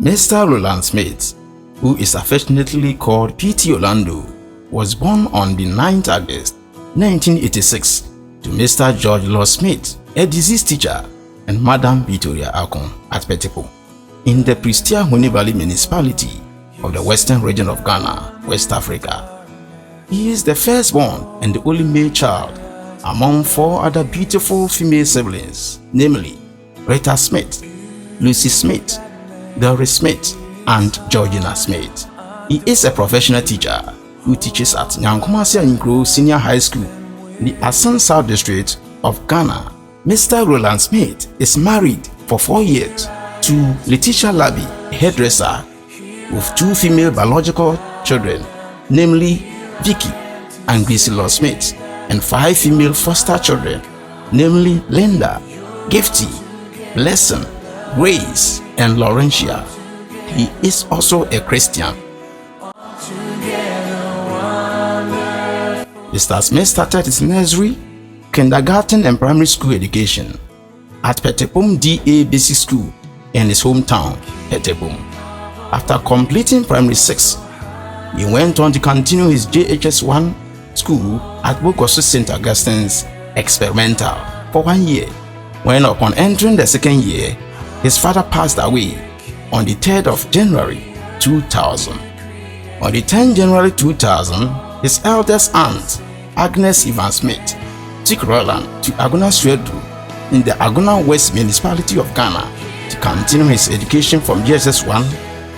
Mr. Roland Smith, who is affectionately called P.T. Orlando, was born on the 9th August 1986 to Mr. George Law Smith, a deceased teacher, and Madam Victoria Akon at Petipo, in the Prestia Huni Valley municipality of the western region of Ghana, West Africa. He is the firstborn and the only male child among 4 other beautiful female siblings, namely Rita Smith, Lucy Smith, Doris Smith, and Georgina Smith. He is a professional teacher who teaches at Nyankumasi Anyikro Senior High School in the Asan South District of Ghana. Mr. Roland Smith is married for 4 years to Letitia Labi, a hairdresser, with 2 female biological children, namely Vicky and Gracie Law Smith, and 5 female foster children, namely Linda, Gifty, Blessing, Grace, and Laurentia. He is also a Christian. Mr. Smith started his nursery, kindergarten, and primary school education at Petepom DA Basic School in his hometown, Petepom. After completing primary 6, he went on to continue his JHS1 school at Bokoso St. Augustine's Experimental for 1 year, when upon entering the 2nd year, his father passed away on the 3rd of January 2000. On the 10th January 2000, his eldest aunt, Agnes Evan Smith, took Roland to Aguna Suedu in the Aguna West municipality of Ghana to continue his education from JSS1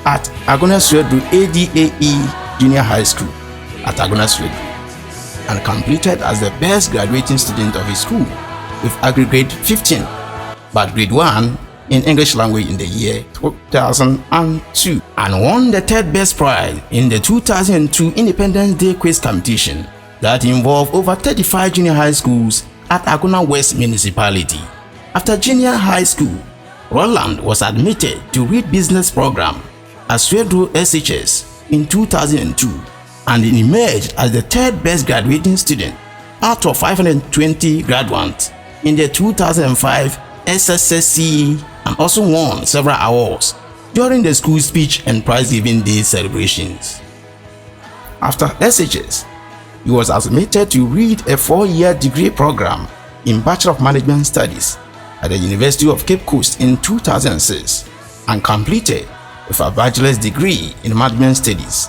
at Aguna Suedu ADAE Junior High School at Aguna Suedu, and completed as the best graduating student of his school with aggregate 15, but grade 1 in English language in the year 2002, and won the 3rd best prize in the 2002 Independence Day quiz competition that involved over 35 junior high schools at Aguna West municipality. After junior high school, Roland was admitted to Read Business program at Swedro SHS in 2002 and emerged as the 3rd best graduating student out of 520 graduates in the 2005 SSSC, and also won several awards during the school speech and prize-giving day celebrations. After SHS, he was admitted to read a 4-year degree program in Bachelor of Management Studies at the University of Cape Coast in 2006 and completed with a bachelor's degree in Management Studies,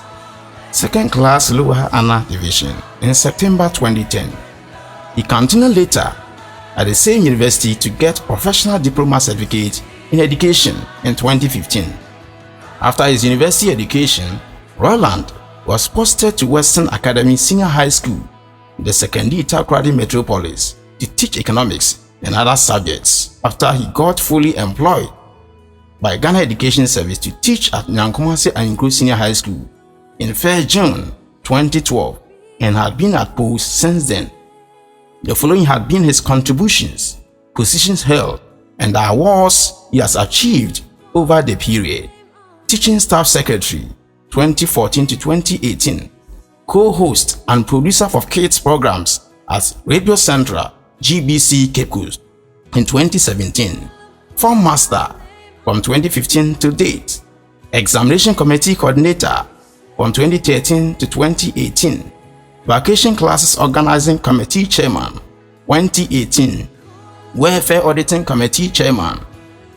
2nd class Lower Honor Division, in September 2010. He continued later at the same university to get professional diploma certificate in education in 2015. After his university education, Roland was posted to Western Academy Senior High School in the Sekondi Takoradi Metropolis to teach economics and other subjects after he got fully employed by Ghana Education Service to teach at Nyankumasi Anyikro Senior High School in 1st June 2012 and had been at post since then. The following had been his contributions, positions held, and the awards he has achieved over the period: Teaching Staff Secretary 2014 to 2018, co-host and producer of kids programs at Radio Central GBC Cape Coast in 2017, Form Master from 2015 to date, Examination Committee Coordinator from 2013 to 2018, Vacation Classes Organizing Committee Chairman 2018, Welfare Auditing Committee Chairman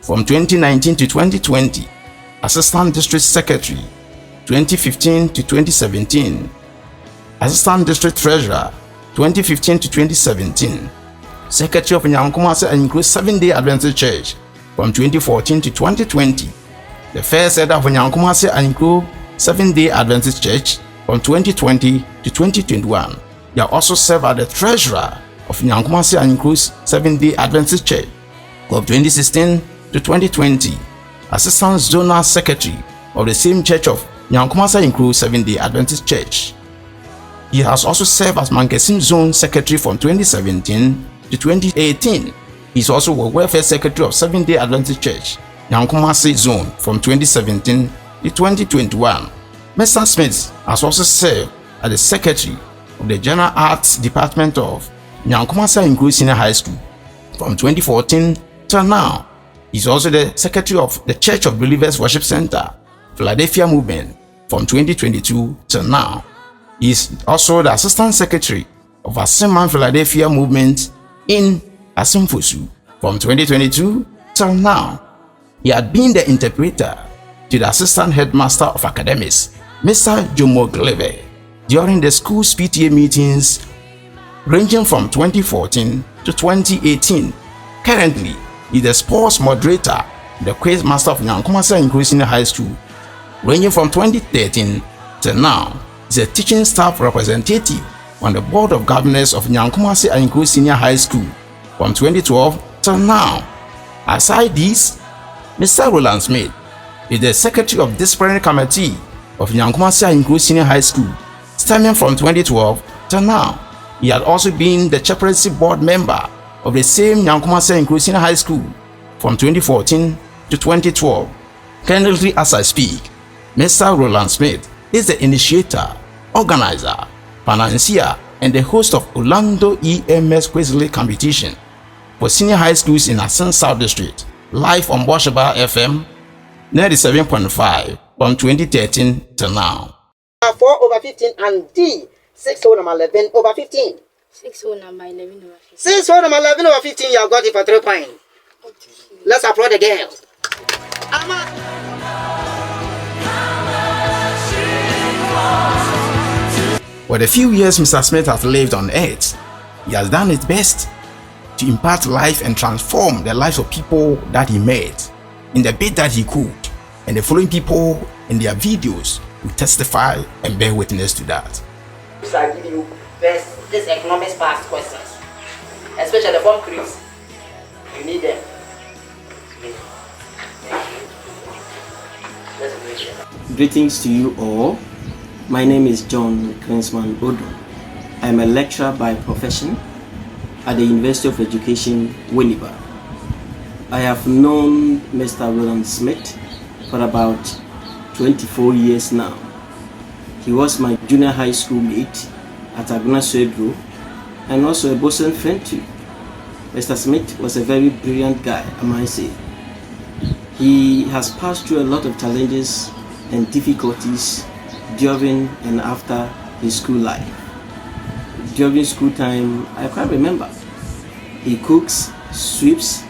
from 2019 to 2020, Assistant District Secretary 2015 to 2017, Assistant District Treasurer 2015 to 2017, Secretary of Nyankumasi Anyikro 7-Day Adventist Church from 2014 to 2020, the first head of Nyankumasi Anyikro 7-Day Adventist Church from 2020 to 2021. They also serve as the Treasurer of Nyankumasi Anyikro's 7-Day Adventist Church from 2016 to 2020, Assistant Zonal Secretary of the same Church of Nyankumasi Anyikro 7-Day Adventist Church. He has also served as Mankesim Zone Secretary from 2017 to 2018. He is also a Welfare Secretary of 7-Day Adventist Church, Nyankumasi Zone from 2017 to 2021. Mr. Smith has also served as the Secretary of the General Arts Department of Nyankumasi Anyikro Senior High School from 2014 till now. He's also the secretary of the Church of Believers Worship Center, Philadelphia Movement, from 2022 till now. He's also the assistant secretary of Asimman Philadelphia Movement in Asimfosu from 2022 till now. He had been the interpreter to the assistant headmaster of academics, Mr. Jomo Gleve, during the school's PTA meetings ranging from 2014 to 2018. Currently, he's the sports moderator, the quiz master of Nyankomasa Inclusive High School, ranging from 2013 till now. He's a teaching staff representative on the board of governors of Nyankomasa Inclusive Senior High School from 2012 till now. Aside this, Mr. Roland Smith is the secretary of disciplinary committee of Nyankomasa Inclusive Senior High School, stemming from 2012 till now. He had also been the chairperson board member of the same Nyankomasa Inclusive Senior High School from 2014 to 2012. Currently, as I speak, Mr. Roland Smith is the initiator, organizer, financier, and the host of Orlando EMS Quizly competition for senior high schools in Asin South District, live on Boshaba FM 97.5 from 2013 till now. 4/15 and D 6 number 11/15. 6 number 11/15. 6 number 11/15. You have got it for 3 points. Let's applaud the girl. For the few years Mr. Smith has lived on earth, he has done his best to impart life and transform the lives of people that he met in the bit that he could, and the following people in their videos will testify and bear witness to that. I give you first this economics past questions, especially the form crews. You need them. Greetings to you all. My name is John Klinsman Odo. I'm a lecturer by profession at the University of Education, Winneba. I have known Mr. Roland Smith for about 24 years now. He was my junior high school mate at Aguna Swedro and also a bosom friend too. Mr. Smith was a very brilliant guy, I might say. He has passed through a lot of challenges and difficulties during and after his school life. During school time, I can't remember. He cooks, sweeps,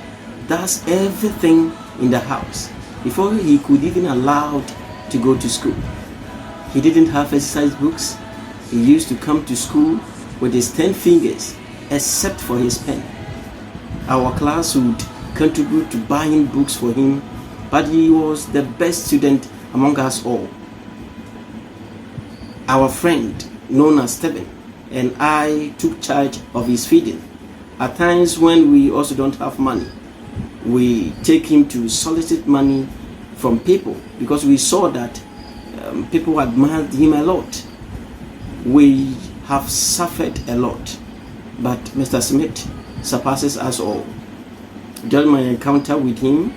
does everything in the house before he could even allowed to go to school. He didn't have exercise books. He used to come to school with his 10 fingers, except for his pen. Our class would contribute to buying books for him, but he was the best student among us all. Our friend, known as Stephen, and I took charge of his feeding. At times when we also don't have money, we take him to solicit money from people because we saw that people admired him a lot. We have suffered a lot, but Mr. Smith surpasses us all. During my encounter with him,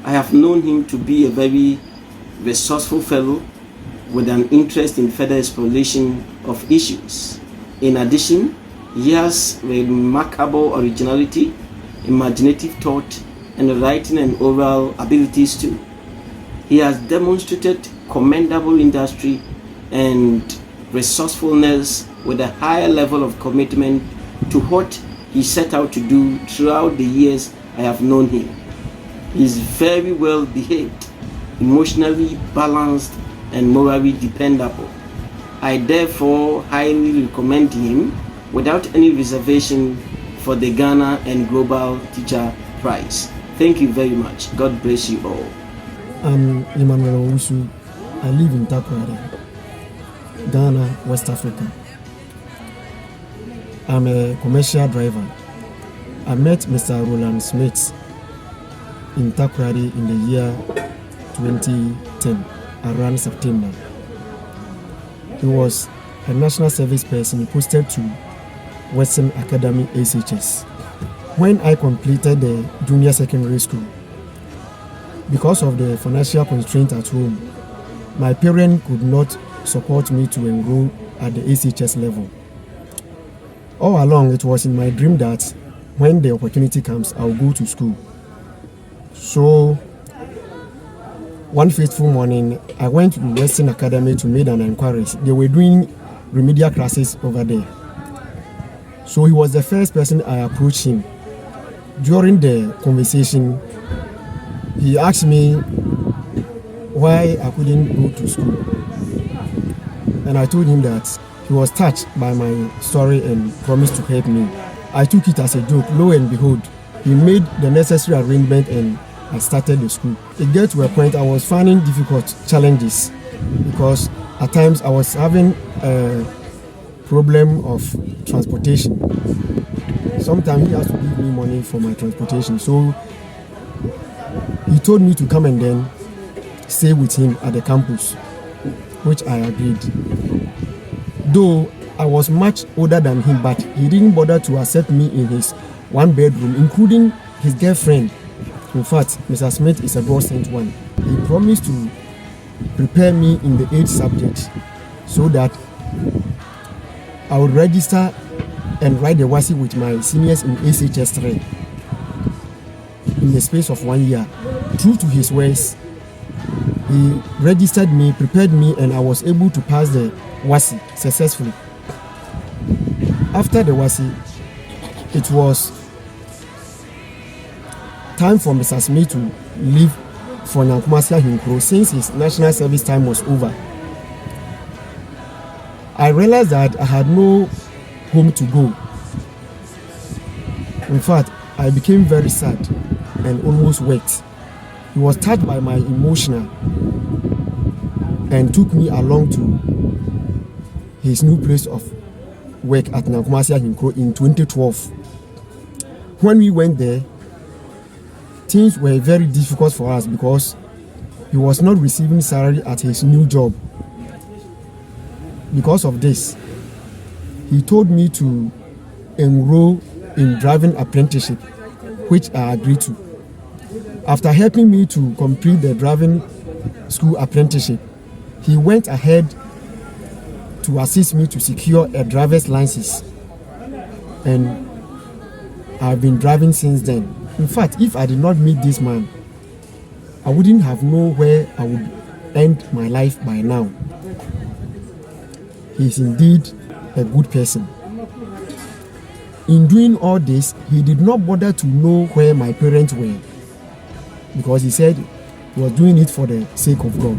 I have known him to be a very resourceful fellow with an interest in further exploration of issues. In addition, he has remarkable originality, imaginative thought, and writing and oral abilities too. He has demonstrated commendable industry and resourcefulness with a higher level of commitment to what he set out to do throughout the years I have known him. He is very well behaved, emotionally balanced, and morally dependable. I therefore highly recommend him without any reservation for the Ghana and Global Teacher Prize. Thank you very much. God bless you all. I'm Emmanuel Owusu. I live in Takoradi, Ghana, West Africa. I'm a commercial driver. I met Mr. Roland Smith in Takoradi in the year 2010, around September. He was a national service person posted to Western Academy ACHS. When I completed the junior secondary school, because of the financial constraint at home, my parents could not support me to enroll at the ACHS level. All along, it was in my dream that when the opportunity comes, I'll go to school. So one fateful morning, I went to Western Academy to make an inquiry. They were doing remedial classes over there. So he was the first person I approached him. During the conversation, he asked me why I couldn't go to school. And I told him that he was touched by my story and promised to help me. I took it as a joke. Lo and behold, he made the necessary arrangement and I started the school. It got to a point I was finding difficult challenges because at times I was having a problem of transportation. Sometimes he has to give me money for my transportation. So he told me to come and then stay with him at the campus, which I agreed. Though I was much older than him, but he didn't bother to accept me in his one bedroom, including his girlfriend. In fact, Mr. Smith is a God sent one. He promised to prepare me in the 8 subjects so that I would register and write the WASI with my seniors in SHS 3 in the space of 1 year. True to his words, he registered me, prepared me, and I was able to pass the WASI successfully. After the WASI, it was time for Mr. Smith to leave for Nyankumasi Ahinkuro since his national service time was over. I realized that I had no home to go. In fact, I became very sad and almost wept. He was touched by my emotional and took me along to his new place of work at Nyankumasi Ahinkuro in 2012. When we went there, things were very difficult for us because he was not receiving salary at his new job. Because of this, he told me to enroll in driving apprenticeship, which I agreed to. After helping me to complete the driving school apprenticeship, he went ahead to assist me to secure a driver's license, and I've been driving since then. In fact, if I did not meet this man, I wouldn't have known where I would end my life by now. He is indeed a good person. In doing all this, he did not bother to know where my parents were because he said he was doing it for the sake of God.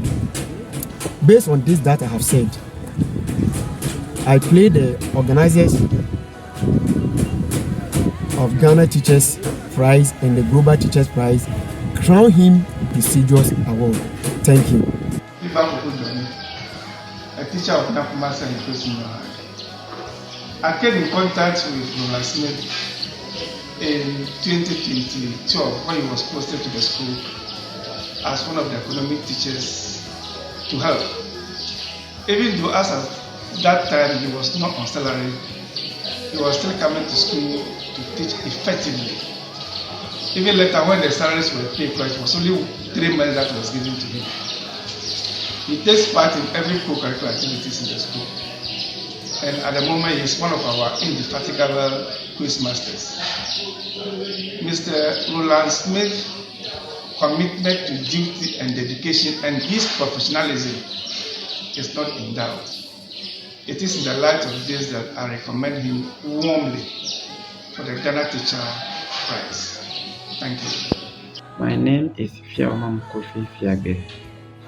Based on this that I have said, I played the organizers of Ghana Teachers Prize and the Global Teachers Prize, crown him prestigious award. Thank you. A teacher of Nyankumasi Ahinkuro. I came in contact with Roland Smith in 2012 when he was posted to the school as one of the economic teachers to help. Even though as at that time he was not on salary, he was still coming to school to teach effectively. Even later when the salaries were paid, it was only 3 months that was given to him. He takes part in every co-curricular activities in the school. And at the moment, he is one of our indefatigable quiz masters. Mr. Roland Smith's commitment to duty and dedication and his professionalism is not in doubt. It is in the light of this that I recommend him warmly for the Ghana Teacher Prize. Thank you. My name is Fiaoma Kofi Fiage,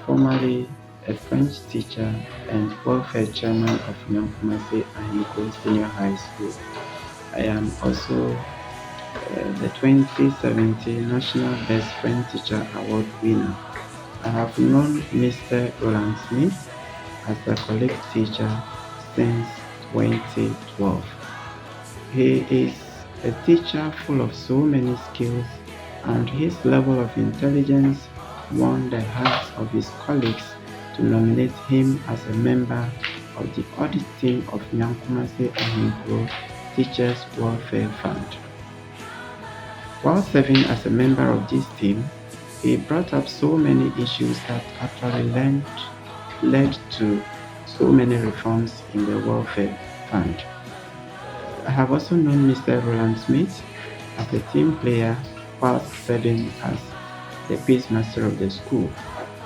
formerly a French teacher and welfare chairman of Nyankumasi Ahinkuro Senior High School. I am also the 2017 National Best Friend Teacher Award winner. I have known Mr. Roland Smith as a colleague teacher since 2012. He is a teacher full of so many skills, and his level of intelligence won the hearts of his colleagues to nominate him as a member of the audit team of Nyankumasi Ahinkuro Teachers Welfare Fund. While serving as a member of this team, he brought up so many issues that actually led to so many reforms in the welfare fund. I have also known Mr. Roland Smith as a team player while serving as the quiz master of the school.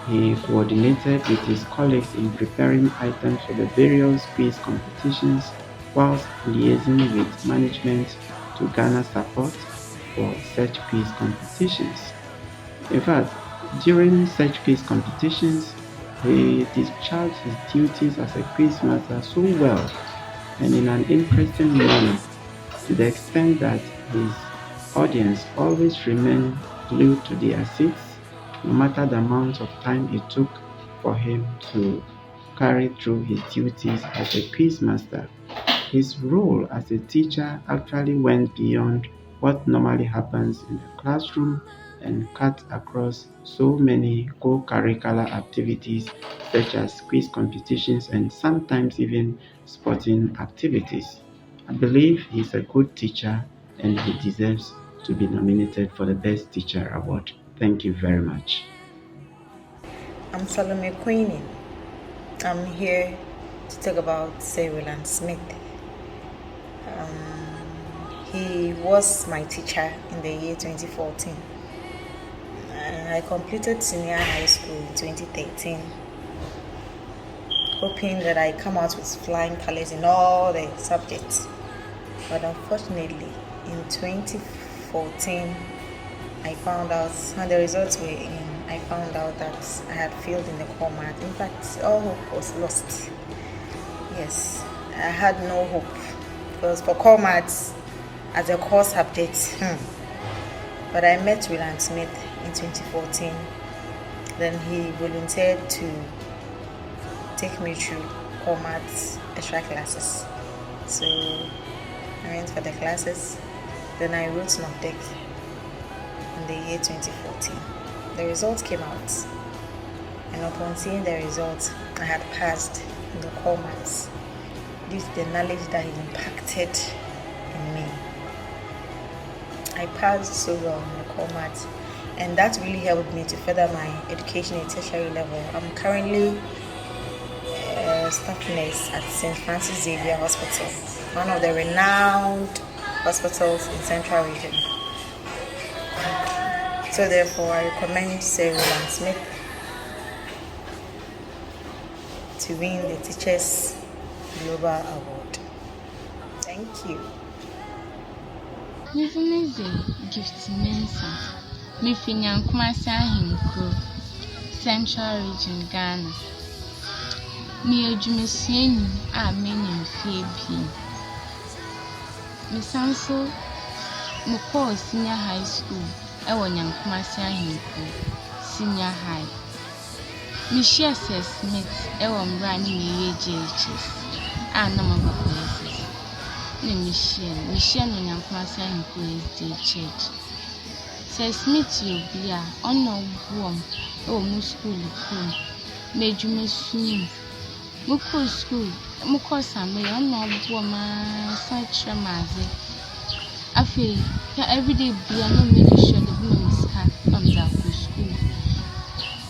He coordinated with his colleagues in preparing items for the various quiz competitions whilst liaising with management to garner support for such quiz competitions. In fact, during such quiz competitions, he discharged his duties as a quiz master so well and in an interesting manner, to the extent that his audience always remained glued to their seats, no matter the amount of time it took for him to carry through his duties as a quiz master. His role as a teacher actually went beyond what normally happens in a classroom and cut across so many co-curricular activities such as quiz competitions and sometimes even sporting activities. I believe he's a good teacher and he deserves to be nominated for the Best Teacher Award. Thank you very much. I'm Salome Queenie. I'm here to talk about Sir Roland Smith. He was my teacher in the year 2014. I completed senior high school in 2013, hoping that I come out with flying colors in all the subjects. But unfortunately, in 2014, I found out, when the results were in, I found out that I had failed in the core math. In fact, all hope was lost. Yes, I had no hope because for core maths as a core subject, but I met Roland Smith in 2014. Then he volunteered to take me through core maths extra classes. So I went for the classes. Then I wrote NOPDEC in the year 2014. The results came out, and upon seeing the results, I had passed in the core maths due to the knowledge that he impacted in me. I passed so well in the core maths, and that really helped me to further my education at tertiary level. I'm currently a staff nurse at St. Francis Xavier Hospital, one of the renowned hospitals in Central Region. So therefore, I recommend Sir Roland Smith to win the Teachers Global Award. Thank you. Nizineze Gift Mensa, Mifinyam Kumasi Ahinkro, Central Region, Ghana. Mi ejumesieni a meni mfie bi. Mi sanso mo senior high school ewo Nyankumasi Ahinkro, senior high. Mi share Smith ewo mrani mi JHS. Na mabakwesis. Ne mi share no Nyankumasi Ahinkro SDA Church. Sir Smith yobia ono buom ewo mu school ku. Me ejumesuni Muko school, muko same ono buoma such maze. Afi ka everyday bia no make sure the woman is car comes out to school.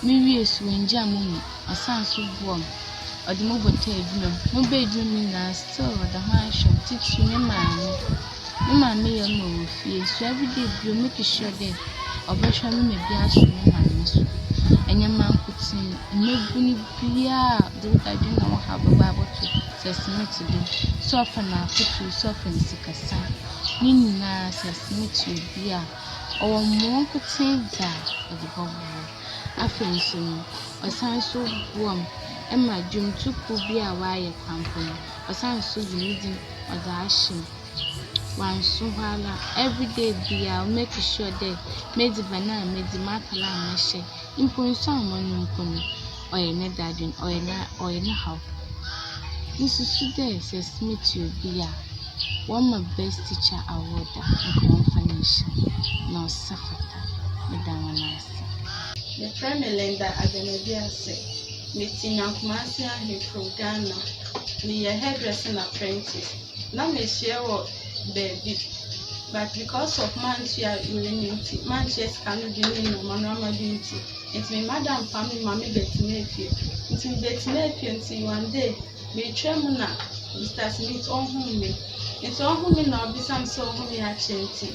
Mi so nja mumi asanso buom. Odi mo bote adwuma. Mo be adwuma na still the man shop teach me mama ya no fie. So everyday bia make sure that obehwa me bia so me mama so. Enyama nkutin emebuni bia do dadwe na wo have Bible to Smith do so for na kutu so for sikasa ni nyina Smith bia owo mo nkutin da odi bobo afenso no osanso buam ema dwumtuku bia waye kwampo no osanso yimidi oda ahim one so hala everyday bia make sure that medi bana medi makala ameshe impunso amonu nkonu oyene dadin oyene how this is today Sir Smith bia one my best teacher award in financial no safata medana nasi the friend Linda Adenobia say meeting Nyankumasi Ahinkro Ghana me a hairdressing apprentice na me share what baby but because of manchia unity manchester can be no manama duty it's me madam family mommy betinefie it's me betinefie until one day me tremuna Mr. Smith on whom me it's on whom me now be some so whom me achenti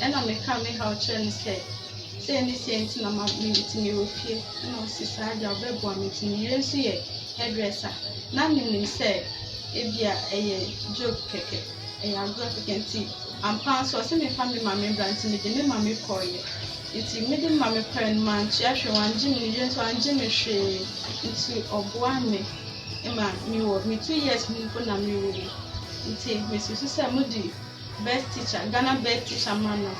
and I me come me how train say say any sense na ma meeting me ofie na osisa aja obebo meeting me nso ye hairdresser na me say ebia joke keke agro keke nti ampa so say me family mama brand me de me mama koye nti me de mama pen man chiahwe wanje me je so anje me hwe nti oboa me ema me wo me 2 years me ko na me wo nti me so say mudi best teacher Ghana best teacher man no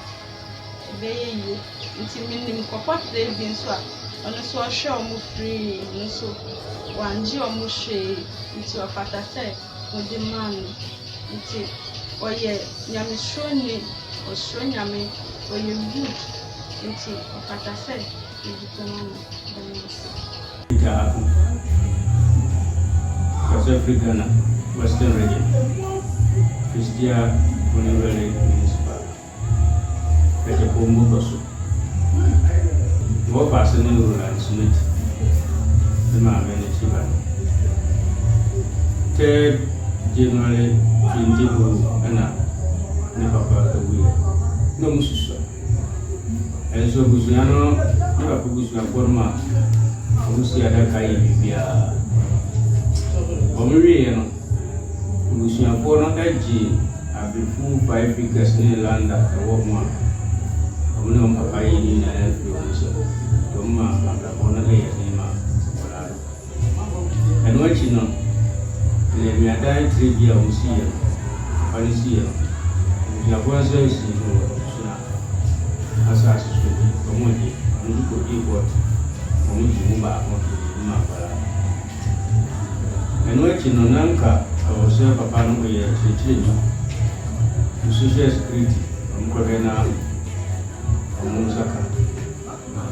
beye yi nti me nim kokwa play bi nso a ono so hwe omo free nso wanje omo hwe nti ofata say odi man nti oye nyame shoni osho nyame oye good nti ofata say edi kono South Africa, Western region, Christia Univale Municipal, Petepomu Bosu. More person in Roland Smith, the man in Chiban. 3rd January 20 Anna, never got away. No Mususa. And so Busiano, never Busia Forma, Busia Dakai Bibia. Omiri no busuafo no agye abefu 5 figures ne land at wo ma omne o papa yi ni na afi o so to ma abra no ye ni ma wala eno achi no le mi adai tribia o si ye pani si ye ya bo so si no suna asa so to mo di no ko di ko mo di mo ba mo di ma wala eno achi no nanka o se papa no ye chichi ni social security mkogena omusaka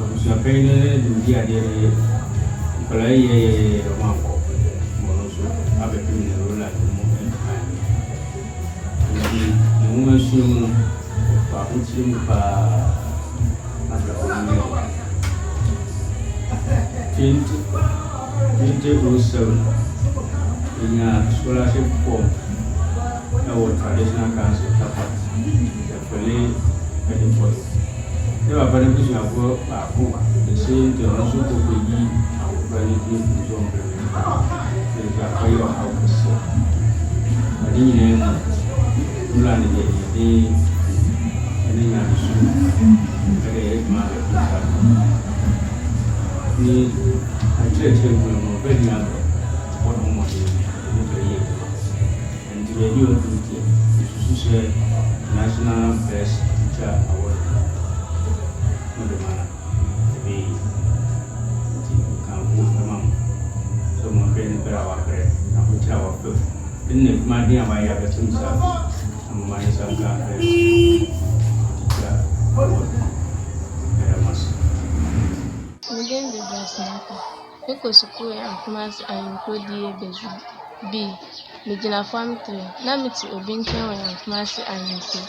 omusaka ine ndi adere kola ye romako monoso abe pimine rola mo ndi mo sumu pa kuchimu pa na in a scholarship form our traditional council the fully employed. They were very busy at work at home. The same to also go to be our very good zone. They are very well. I didn't know Roland the and then I assume very I church will very young. And the radio duty is to National Best Teacher Award. No the man be can move the mom. So my friend better our bread. I will tell our food. In the money I have a himself. I'm my son got teacher award. Very much. Again, the best matter. Because school and class are included bezu B Mijina form 3 na miti obi nchen wa class anyiso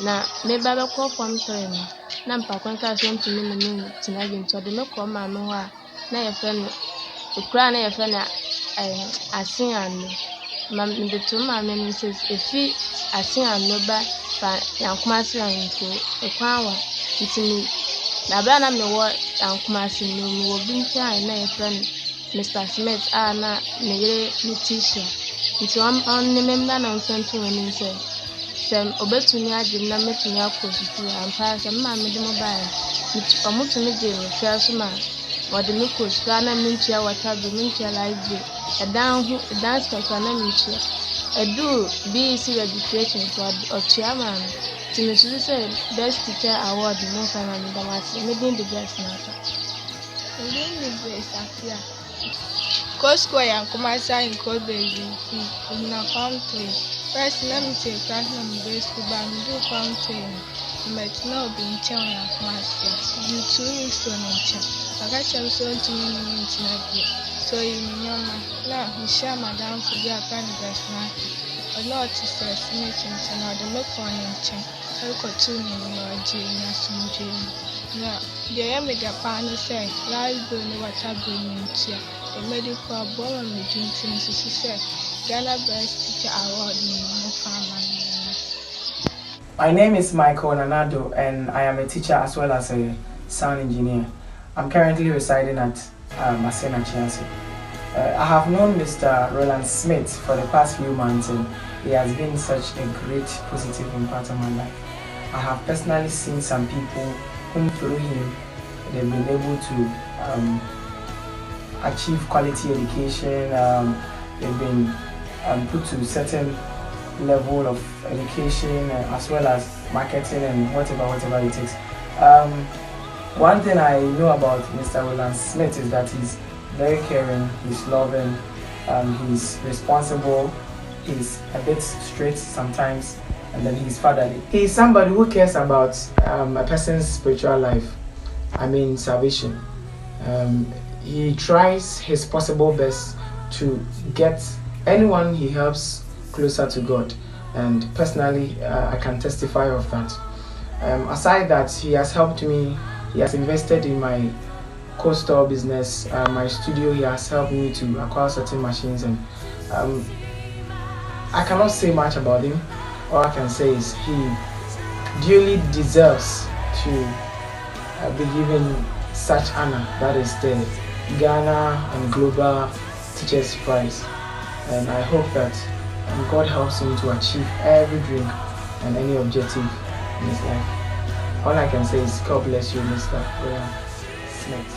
na me baba ko form 3 na mpakwan ka so ntumi ne me tina bi nto de me ko ma no a na ye fe no ekura na ye fe na asin anu ma me de to ma me ni se efi asin anu ba fa yan class anyiso ekwan wa ntimi na bra na me wo ankumasi no me wo bincha na ye friend Mr. Smith na me yere ni teacher nti on ne member na nsantu woni se sem obetuni age na metuni akosuku ampa se ma me de mobile nti omutuni je me fa so ma wode me kosuku na me ntia wata do me ntia live edan hu dance ka na me ntia edu BC registration for otua man ti me so say best teacher award no sana me da wase me din the best na ta din the best afia Costco and Kumasa in Kobe in a country. First, let me take class number base to do fountain. But no being town and master. You 2 weeks to nature. I got some son to me in Tinabia. So you know, now we share Madame for their cannabis market. A lot is making another milk on nature. I got 2 million or genius and dream. Now, the Amiga panel say, live burning what I bring into the medical bomb between things to say, Ghana Best Teacher Award in family. My name is Michael Nanado, and I am a teacher as well as a sound engineer. I'm currently residing at Masena Chiansi. I have known Mr. Roland Smith for the past few months, and he has been such a great positive impact on my life. I have personally seen some people whom through him they've been able to achieve quality education. They've been put to certain level of education as well as marketing and whatever it takes. One thing I know about Mr. Roland Smith is that he's very caring, he's loving, he's responsible, he's a bit strict sometimes, and then he's fatherly. He's somebody who cares about a person's spiritual life, I mean salvation. He tries his possible best to get anyone he helps closer to God, and personally I can testify of that. Aside that, he has helped me, he has invested in my co-store business, my studio. He has helped me to acquire certain machines, and I cannot say much about him. All I can say is he duly deserves to be given such honor, that is the Ghana and Global Teachers Prize, and I hope that God helps him to achieve every dream and any objective in his life. All I can say is God bless you, Mr. Roland Smith.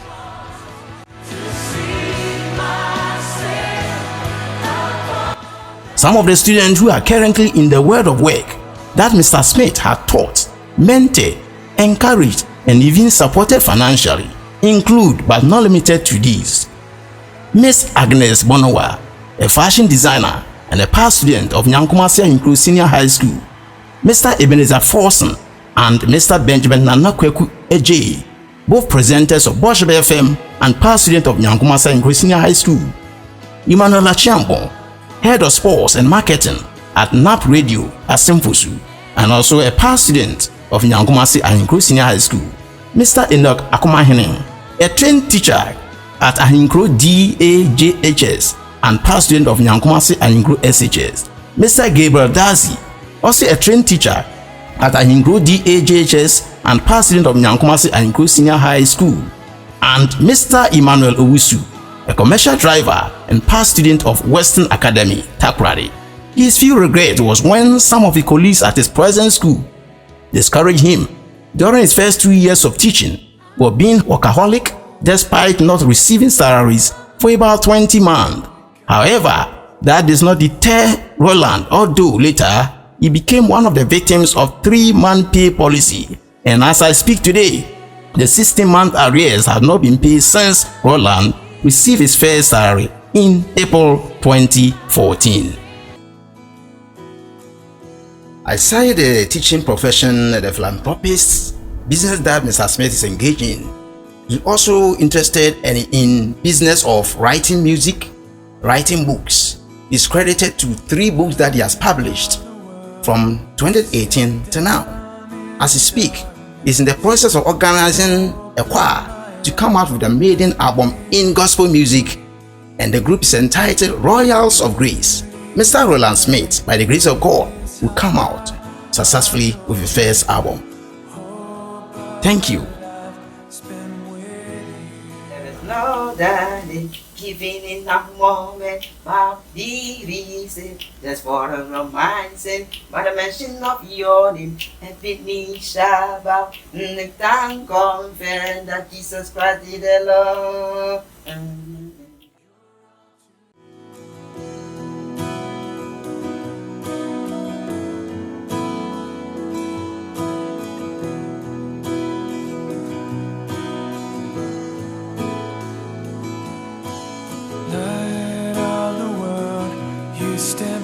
Some of the students who are currently in the world of work that Mr. Smith had taught, mentored, encouraged, and even supported financially include, but not limited to, these: Miss Agnes Bonowa, a fashion designer and a past student of Nyankumasi Ahinkro Senior High School; Mr. Ebenezer Forson and Mr. Benjamin Nanakweku Ej, both presenters of Bosch FM and past student of Nyankumasi Ahinkro Senior High School; Emmanuel Achiambo, head of sports and marketing at NAP Radio Asimfosu, and also a past student of Nyankumasi Ahinkro Senior High School; Mr. Enoch Akomahene, a trained teacher at Ahinkro DAJHS and past student of Nyankumasi Ahinkro SHS; Mr. Gabriel Dazi, also a trained teacher at Ahinkro DAJHS and past student of Nyankumasi Ahinkro Senior High School; and Mr. Emmanuel Owusu, a commercial driver and past student of Western Academy, Takoradi. His few regret was when some of the colleagues at his present school discouraged him during his first 2 years of teaching for being workaholic despite not receiving salaries for about 20 months. However, that does not deter Roland, although later he became one of the victims of 3-month pay policy, and as I speak today, the 16-month arrears have not been paid since Roland received his first salary in April 2014. Aside the teaching profession, the philanthropist business that Mr. Smith is engaged in, he also interested in business of writing music, writing books. He's credited to 3 books that he has published from 2018 to now. As he speaks, he's in the process of organizing a choir to come out with a maiden album in gospel music, and the group is entitled Royals of Grace. Mr. Roland Smith, by the grace of God, will come out successfully with his first album. Thank you. There is no daddy giving in a moment of the reason just for a romancing, but a mention of your name every knee shall bow, and thank God that Jesus Christ is the Lord. Light of the world, you stand